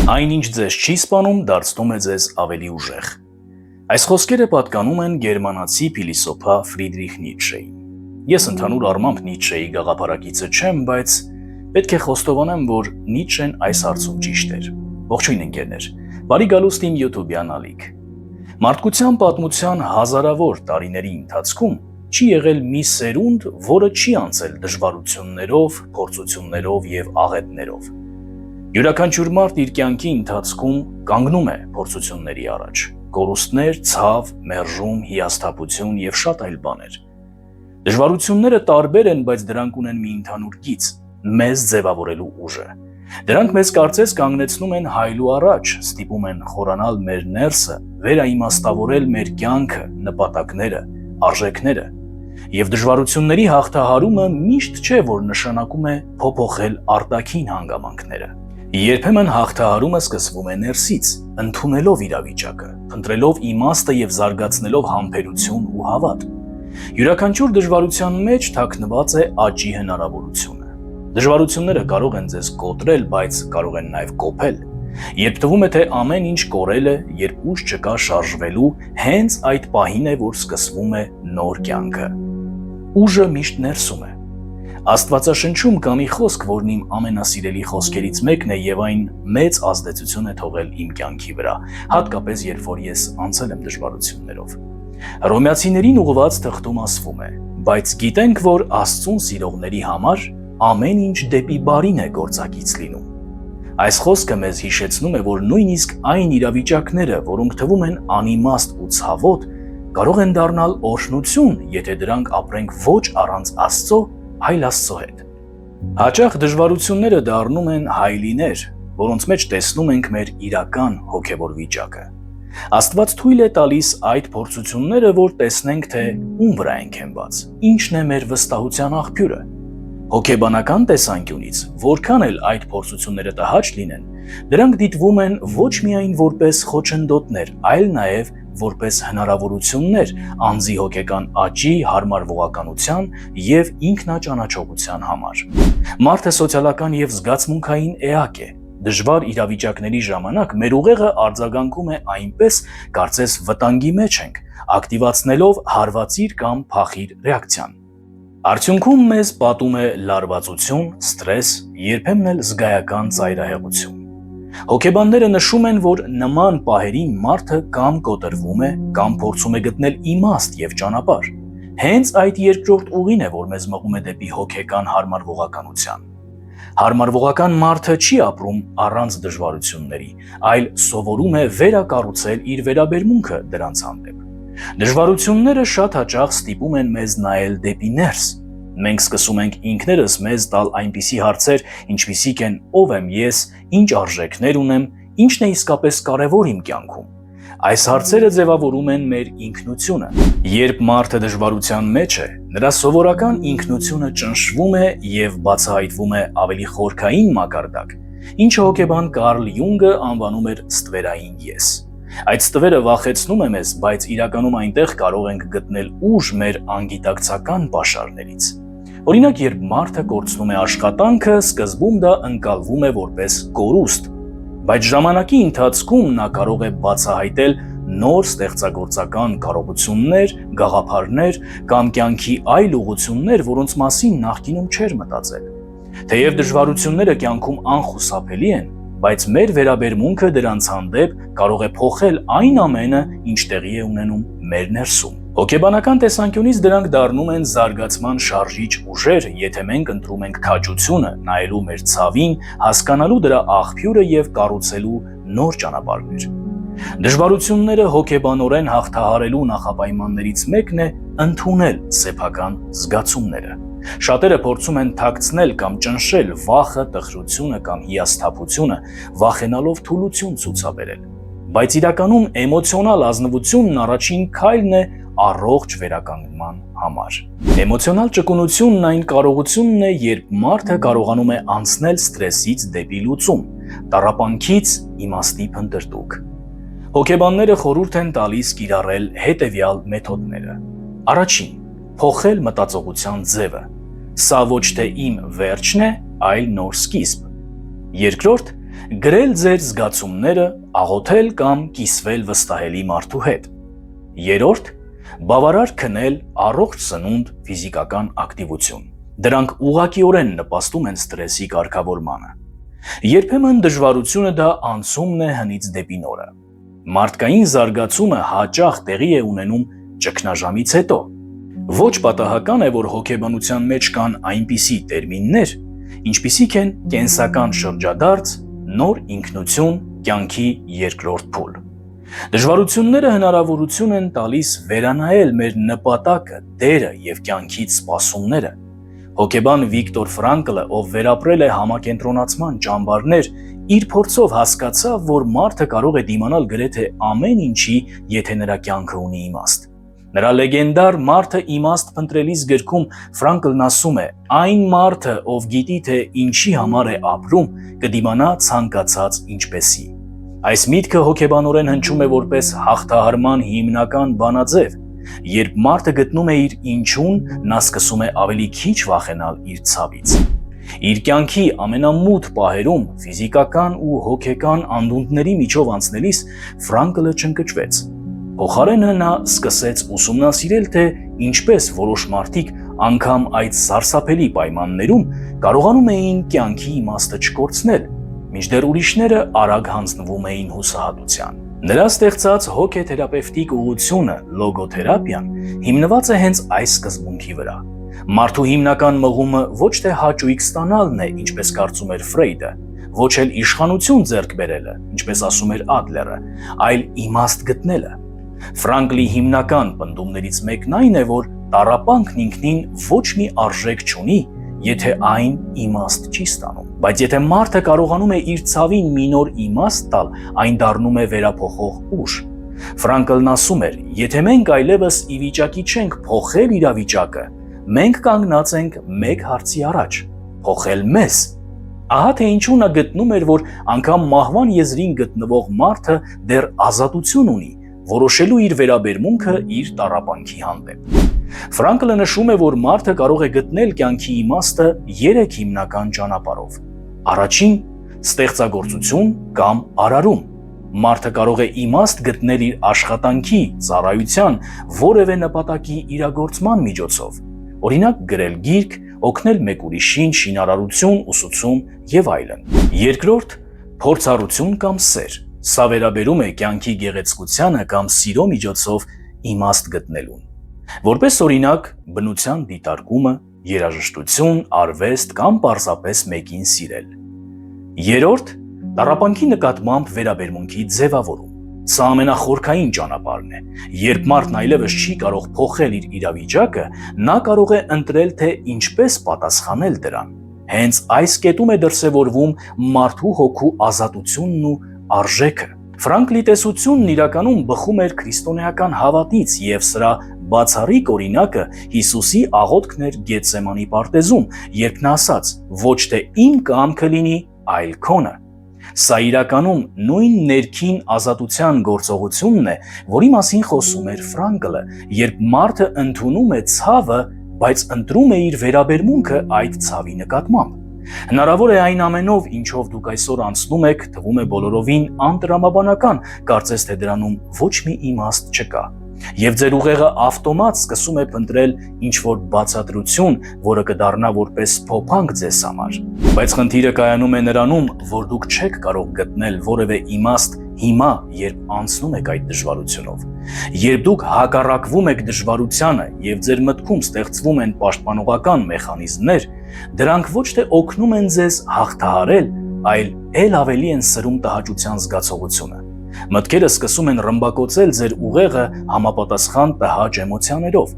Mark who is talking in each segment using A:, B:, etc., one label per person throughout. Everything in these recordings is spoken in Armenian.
A: Այնինչ ձեզ չի սպանում, դարձնում է ձեզ ավելի ուժեղ։ Այս խոսքերը պատկանում են գերմանացի փիլիսոփա Ֆրիդրիխ Նիցշեին։ Ես ընդհանուր առմամբ Նիցշեի գաղափարակիցը չեմ, բայց պետք է խոստովանեմ, որ Նիցշեն այս հարցում ճիշտ էր։ Ողջույն ընկերներ, բարի գալուստ իմ YouTube-յան ալիք։ Մարդկության պատմության հազարավոր տարիների ընթացքում չի եղել մի սերունդ, որը չի անցել դժվարություններով, փորձություններով եւ աղետներով։ Յուրաքանչյուր մարդ իր կյանքի ընթացքում կանգնում է փորձությունների առաջ, կորուստներ, ցավ, մերժում, հիասթափություն եւ շատ այլ բաներ։ Դժվարությունները տարբեր են, բայց դրանք ունեն մի ընդհանուր գիծ՝ մեզ ձևավորելու ուժը։ Դրանք մեզ կարծես կանգնեցնում են հայլու առաջ, ստիպում են խորանալ մեր ներսը, վերաիմաստավորել մեր կյանքը, նպատակները, արժեքները։ Եվ դժվարությունների հաղթահարումը միշտ չէ, որ նշանակում է փոփոխել արտաքին հանգամանքները։ Երբեմն հաղթահարումը սկսվում է ներսից, ընդունելով իրավիճակը, փնտրելով իմաստը եւ զարգացնելով համբերություն ու հավատ։ Յուրաքանչյուր դժվարության մեջ թաքնված է աճի հնարավորությունը։ Դժվարությունները կարող են ձեզ կոտրել, բայց կարող են նաև կոփել։ Երբ թվում է, թե ամեն ինչ կորել է, երբ ուժ չկա շարժվելու, հենց այդ պահին է, որ սկսվում է նոր կյանքը։ Ուժը միշտ ներսում է։ Աստվածաշնչում կա մի խոսք, որն իմ ամենասիրելի խոսքերից մեկն է եւ այն մեծ ազդեցություն է թողել իմ կյանքի վրա, հատկապես երբ որ ես անցել եմ դժվարություններով։ Հռոմեացիներին ուղղված թղթում ասվում է. «Բայց գիտենք, որ Աստծուն սիրողների համար ամեն ինչ դեպի բարին է գործակից լինում»։ Այս խոսքը մեզ հիշեցնում է, որ նույնիսկ այն իրավիճակները, որոնք թվում են անիմաստ ու ցավոտ, կարող են դառնալ օրհնություն, եթե դրանք ապրենք ոչ առանց Աստծո, այլ Աստծո հետ։ Հաճախ դժվարությունները դառնում են հայլիներ, որոնց մեջ տեսնում ենք մեր իրական հոգևոր վիճակը։ Աստված թույլ է տալիս այդ փորձությունները, որ տեսնենք, թե ում վրա ենք հենված, ինչն է մեր վստահության աղբյուրը։ Հոգեբանական տեսանկյունից, որքան էլ այդ փորձությունները տհաճ լինեն, դրանք դիտվում են ոչ միայն որպես խոչընդոտներ, այլ նաև որպես հնարավորություններ անձի հոգեկան աճի, հարմարվողականության եւ ինքնաճանաչողության համար։ Մարդը սոցիալական եւ զգացմունքային էակ է։ Դժվար իրավիճակների ժամանակ մեր ուղեղը արձագանքում է այնպես, կարծես վտանգի մեջ ենք, ակտիվացնելով հարվածիր կամ փախիր ռեակցիան։ Արդյունքում մեզ պատում է լարվածություն, ստրես, երբեմն էլ զգայական ծայրահեղություն։ Հոգեբանները նշում են, որ նման պահերին մարդը կամ կոտրվում է, կամ փորձում է գտնել իմաստ եւ ճանապարհ։ Հենց այդ երկրորդ ուղին է, որ մեզ մղում է դեպի հոգեկան հարմարվողականության։ Հարմարվողական մարդը չի ապրում առանց դժվարությունների, այլ սովորում է վերակառուցել իր վերաբերմունքը դրանց հանդեպ։ Դժվարությունները շատ հաճախ ստիպում են մեզ նայել դեպի ներս։ Մենք սկսում ենք ինքներս մեզ տալ այնպիսի հարցեր, ինչպիսիք են ով եմ ես, ինչ արժեքներ ունեմ, ինչն է իսկապես կարևոր իմ կյանքում։ Այս հարցերը ձևավորում են մեր ինքնությունը։ Երբ մարդը դժվարության մեջ է, նրա սովորական ինքնությունը ճնշվում է եւ բացահայտվում է ավելի խորքային մակարդակ, ինչը հոգեբան Կարլ Յունգը անվանում էր ստվերային ես։ Այդ ստվերը վախեցնում է մեզ, բայց իրականում այնտեղ կարող ենք գտնել ուժ մեր անգիտակցական պաշարներից։ Օրինակ, երբ մարդը կորցնում է աշխատանքը, սկզբում դա ընկալվում է որպես կորուստ, բայց ժամանակի ընթացքում նա կարող է բացահայտել նոր ստեղծագործական կարողություններ, գաղափարներ կամ կյանքի այլ ուղղություններ, որոնց մասին նախկինում չէր մտածել։ Թեև դժվարությունները կյանքում անխուսափելի են, բայց մեր վերաբերմունքը դրանց հանդեպ կարող է փոխել այն ամենը, ինչ տեղի է ունենում մեր ներսում։ Հոգեբանական տեսանկյունից դրանք դառնում են զարգացման շարժիչ ուժեր, եթե մենք ընտրում ենք քաջությունը, նայելու մեր ցավին, հասկանալու դրա աղբյուրը եւ կառուցելու նոր ճանապարհներ։ Դժվարությունները հոգեբանորեն հաղթահարելու նախապայմաններից մեկն է ընդունել սեփական զգացումները։ Շատերը փորձում են թաքցնել կամ ճնշել վախը, տխրությունը կամ հիասթափությունը, վախենալով թուլություն ցուցաբերել։ Բայց իրականում էմոցիոնալ ազնվությունն առաջին քայլն է առողջ վերականգնման համար։ Էմոցիոնալ ճկունությունն այն կարողությունն է, երբ մարդը կարողանում է անցնել ստրեսից դեպի լուծում, տառապանքից իմաստի փնտրտուք։ Հոգեբանները խորհուրդ են տալիս կիրառել հետևյալ մեթոդները։ Առաջին, փոխել մտածողության ձևը։ Սա ոչ թե իմ վերջն է, այլ նոր սկիզբ։ Երկրորդ, Գրել ձեր զգացումները, աղոթել կամ կիսվել վստահելի մարդու հետ։ Երրորդ, բավարար քնել, առողջ սնունդ, ֆիզիկական ակտիվություն։ Դրանք ուղղակիորեն նպաստում են ստրեսի կարգավորմանը։ Երբեմն դժվարությունը դա անցումն է հնից դեպի նորը։ Մարդկային զարգացումը հաճախ տեղի է ունենում ճգնաժամից հետո։ Ոչ պատահական է, որ հոգեբանության մեջ կան այնպիսի տերմիններ, ինչպիսիք են կենսական շրջադարձ, նոր ինքնություն, կյանքի երկրորդ փուլ։ Դժվարությունները հնարավորություն են տալիս վերանայել մեր նպատակը, դերը և կյանքից սպասումները։ Հոգեբան Վիկտոր Ֆրանկլը, ով վերապրել է համակենտրոնացման ճամբարներ, իր փորձով հասկացավ, որ մարդը կարող է դիմանալ գրեթե ամեն ինչի, եթե նրա կյանքը ունի իմաստ։ Նրա լեգենդար «Մարդը իմաստ փնտրելիս» գրքում Ֆրանկլն ասում է. «Այն մարդը, ով գիտի, թե ինչի համար է ապրում, կդիմանա ցանկացած ինչպեսի»։ Այս միտքը հոգեբանորեն հնչում է որպես հաղթահարման հիմնական բանաձև։ Երբ մարդը գտնում է իր ինչուն, նա սկսում է ավելի քիչ վախենալ իր ցավից։ Իր կյանքի ամենամութ պահերում ֆիզիկական ու հոգեկան անդունդների միջով անցնելիս Ֆրանկլը չընկճվեց։ Փոխարենը նա սկսեց ուսումնասիրել, թե ինչպես որոշ մարդիկ անգամ այդ սարսափելի պայմաններում կարողանում էին կյանքի իմաստը չկորցնել, մինչդեռ ուրիշները արագ հանձնվում էին հուսահատության։ Նրա ստեղծած հոգեթերապևտիկ ուղղությունը, լոգոթերապիան, հիմնված է հենց այս սկզբունքի վրա։ Մարդու հիմնական մղումը ոչ թե հաճույք ստանալն է, ինչպես կարծում էր Ֆրեյդը, ոչ էլ իշխանություն ձեռք բերելը, ինչպես ասում էր Ադլերը, այլ իմաստ գտնելը։ Ֆրանկլի հիմնական պնդումներից մեկն այն է, որ տառապանքն ինքնին ոչ մի արժեք չունի, եթե այն իմաստ չի ստանում։ Բայց եթե մարդը կարողանում է իր ցավին մի նոր իմաստ տալ, այն դառնում է վերափոխող ուժ։ Ֆրանկլն ասում էր. եթե մենք այլևս ի վիճակի չենք փոխել իրավիճակը, մենք կանգնած ենք մեկ հարցի առաջ՝ փոխել մեզ։ Ահա թե ինչու նա գտնում էր, որ անգամ մահվան եզրին գտնվող մարդը դեռ ազատություն ունի, որոշելու իր վերաբերմունքը իր տառապանքի հանդեպ։ Ֆրանկլը նշում է, որ մարդը կարող է գտնել կյանքի իմաստը 3 հիմնական ճանապարհով։ Առաջին՝ ստեղծագործություն կամ արարում։ Մարդը կարող է իմաստ գտնել իր աշխատանքի, ծառայության, որևէ նպատակի իրագործման միջոցով։ Օրինակ՝ գրել գիրք, օգնել մեկ ուրիշին, շինարարություն, ուսուցում եւ այլն։ Երկրորդ՝ փորձառություն կամ սեր։ Սա վերաբերում է կյանքի գեղեցկությանը կամ սիրո միջոցով իմաստ գտնելուն։ Որպես օրինակ, բնության դիտարկումը, երաժշտություն, արվեստ կամ պարզապես մեկին սիրել։ Երրորդ՝ տառապանքի նկատմամբ վերաբերմունքի ձևավորում։ Սա ամենախորքային ճանապարհն է։ Երբ մարդն այլևս չի կարող փոխել իր իրավիճակը, նա կարող է ընտրել, թե ինչպես պատասխանել դրան։ Հենց այս կետում է դրսևորվում մարդու հոգու ազատությունն ու արժեքը։ Ֆրանկլի տեսությունն իրականում բխում էր քրիստոնեական հավատից, եւ սրա բացառիկ օրինակը Հիսուսի աղոթքն էր Գեթսեմանի պարտեզում, երբ նա ասաց. «Ոչ թե իմ կամքը լինի, այլ քոնը»։ Սա իրականում նույն ներքին ազատության գործողությունն է, որի մասին խոսում էր Ֆրանկլը, երբ մարդը ընդունում է ցավը, բայց ընտրում է իր վերաբերմունքը այդ ցավի նկատմամբ։ Հնարավոր է այն ամենով, ինչով դուք այսօր անցնում եք, թվում է բոլորովին անտրամաբանական, կարծես թե դրանում ոչ մի իմաստ չկա։ Եվ ձեր ուղեղը ավտոմատ սկսում է փնտրել ինչ-որ բացատրություն, որը կդառնա որպես փոփանք ձեզ համար։ Բայց խնդիրը կայանում է նրանում, որ դուք չեք կարող գտնել որևէ իմաստ հիմա, երբ անցնում եք այդ դժվարությունով։ Երբ դուք հակառակվում եք դժվարությանը եւ ձեր մտքում ստեղծվում են պաշտպանողական մեխանիզմներ, դրանք ոչ թե օգնում են ձեզ հաղթահարել, այլ ավելի են սրում տհաճության զգացողությունը։ Մտքերը սկսում են ռմբակոծել ձեր ուղեղը համապատասխան տհաճ էմոցիաներով։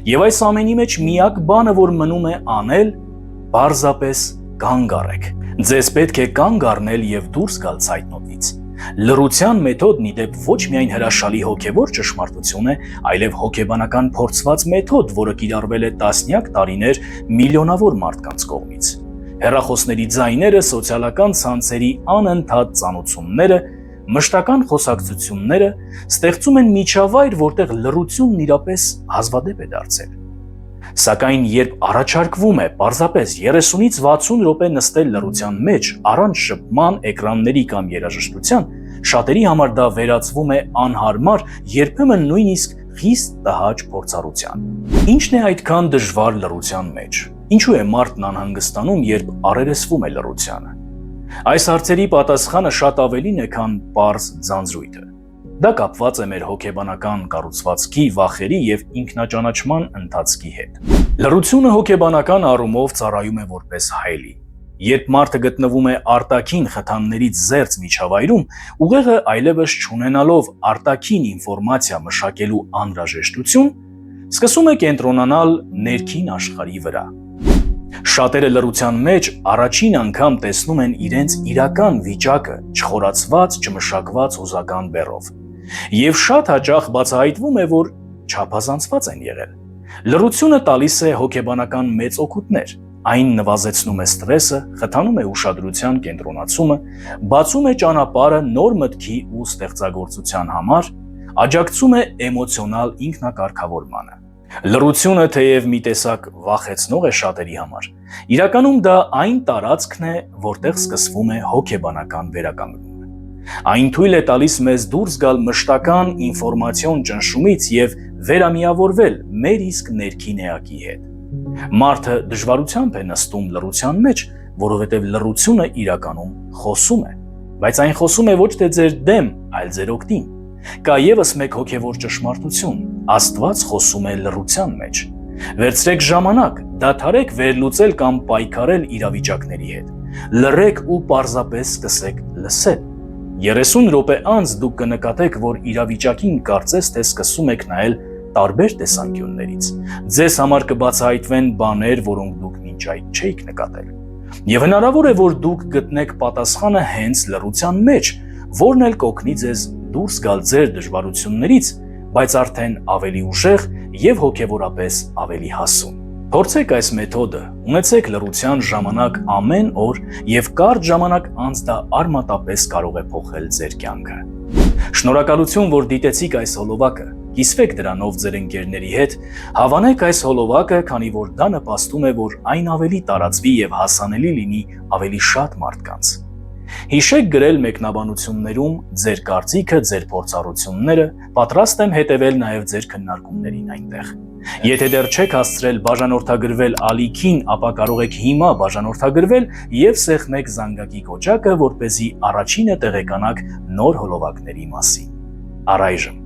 A: Եվ այս ամենի մեջ միակ բանը, որ մնում է անել, պարզապես կանգ առեք։ Ձեզ պետք է կանգ առնել եւ դուրս գալ ցայտնոտից։ Լռության մեթոդն ի դեպ ոչ միայն հրաշալի հոգևոր ճշմարտություն է, այլև հոգեբանական փորձված մեթոդ, որը կիրառվել է տասնյակ տարիներ միլիոնավոր մարդկանց կողմից։ Հեռախոսների ձայները, սոցիալական ցանցերի անընդհատ ծանոթությունները, մշտական խոսակցությունները ստեղծում են միջավայր, որտեղ լռությունն իրապես հազվադեպ է դարձել։ Սակայն երբ առաջարկվում է պարզապես 30-ից 60 րոպե նստել լռության մեջ առանց շփման, էկրանների կամ երաժշտության, շատերի համար դա վերածվում է անհարմար, երբեմն նույնիսկ խիստ տհաճ փորձառության։ Ինչն է այդքան դժվար լռության մեջ։ Ինչու է մարդն անհանգստանում, երբ առերեսվում է լռությանը։ Այս հարցերի պատասխանը շատ ավելին է, քան պարզ ձանձրույթը։ Դա կապված է մեր հոգեբանական կառուցվածքի, վախերի եւ ինքնաճանաչման ընթացքի հետ։ Լռությունը հոգեբանական առումով ծառայում է որպես հայելի։ Երբ մարդը գտնվում է արտաքին խթաններից զերծ միջավայրում, ուղեղը այլևս չունենալով արտաքին ինֆորմացիա մշակելու անհրաժեշտություն, սկսում է կենտրոնանալ ներքին աշխարհի վրա։ Շատերը լռության մեջ առաջին անգամ տեսնում են իրենց իրական վիճակը չխորացված, չմշակված հուզական բեռով։ Եվ շատ հաճախ բացահայտվում է, որ չափազանցված են եղել։ Լռությունը տալիս է հոգեբանական մեծ օգուտներ։ Այն նվազեցնում է ստրեսը, խթանում է ուշադրության կենտրոնացումը, բացում է ճանապարհը նոր մտքի ու ստեղծագործության համար, աջակցում է էմոցիոնալ ինքնակարգավորմանը։ Լռությունը թեև մի տեսակ վախեցնող է շատերի համար, իրականում դա այն տարածքն է, որտեղ սկսվում է հոգեբանական վերականգնումը։ Այն թույլ է տալիս մեզ դուրս գալ մշտական ինֆորմացիոն ճնշումից եւ վերամիավորվել մեր իսկ ներքին էակի հետ։ Մարդը դժվարությամբ է նստում լռության մեջ, որովհետեւ լռությունը իրականում խոսում է, բայց այն խոսում է ոչ թե ձեր դեմ, այլ ձեր օգտին։ Կա եւս մեկ հոգեվոր ճշմարտություն. Աստված խոսում է լռության մեջ։ Վերցրեք ժամանակ, դադարեք վերլուծել կամ պայքարել իրավիճակների հետ։ Լռեք ու պարզապես սկսեք լսել։ 30 րոպե անց դուք կնկատեք, որ իրավիճակին կարծես թե սկսում եք նայել տարբեր տեսանկյուններից։ Ձեզ համար կբացահայտվեն բաներ, որոնք դուք մինչ այդ չէիք նկատել։ Եվ հնարավոր է, որ դուք գտնեք պատասխանը հենց լռության մեջ, որն էլ կօգնի ձեզ դուրս գալ ձեր դժվարություններից, բայց արդեն ավելի ուժեղ եւ հոգեվորապես ավելի հասուն։ Փորձեք այս մեթոդը, ունեցեք լռության ժամանակ ամեն օր եւ կարճ ժամանակ անց դա արմատապես կարող է փոխել ձեր կյանքը։ Շնորհակալություն, որ դիտեցիք այս հոլովակը։ Կիսվեք դրանով ձեր ընկերների հետ, հավանեք այս հոլովակը, քանի որ դա նպաստում է, որ այն ավելի տարածվի եւ հասանելի լինի ավելի շատ մարդկանց։ Հիշեք գրել մեկնաբանություններում ձեր կարծիքը, ձեր փորձառությունները, պատրաստ եմ հետևել նաև ձեր քննարկումներին այնտեղ։ Եթե դեռ չեք հասցրել բաժանորդագրվել ալիքին, ապա կարող եք հիմա բաժանորդագրվել եւ սեղմեք զանգակի կոճակը, որպեսզի առաջինը տեղեկանաք նոր հոլովակների մասին։ Առայժմ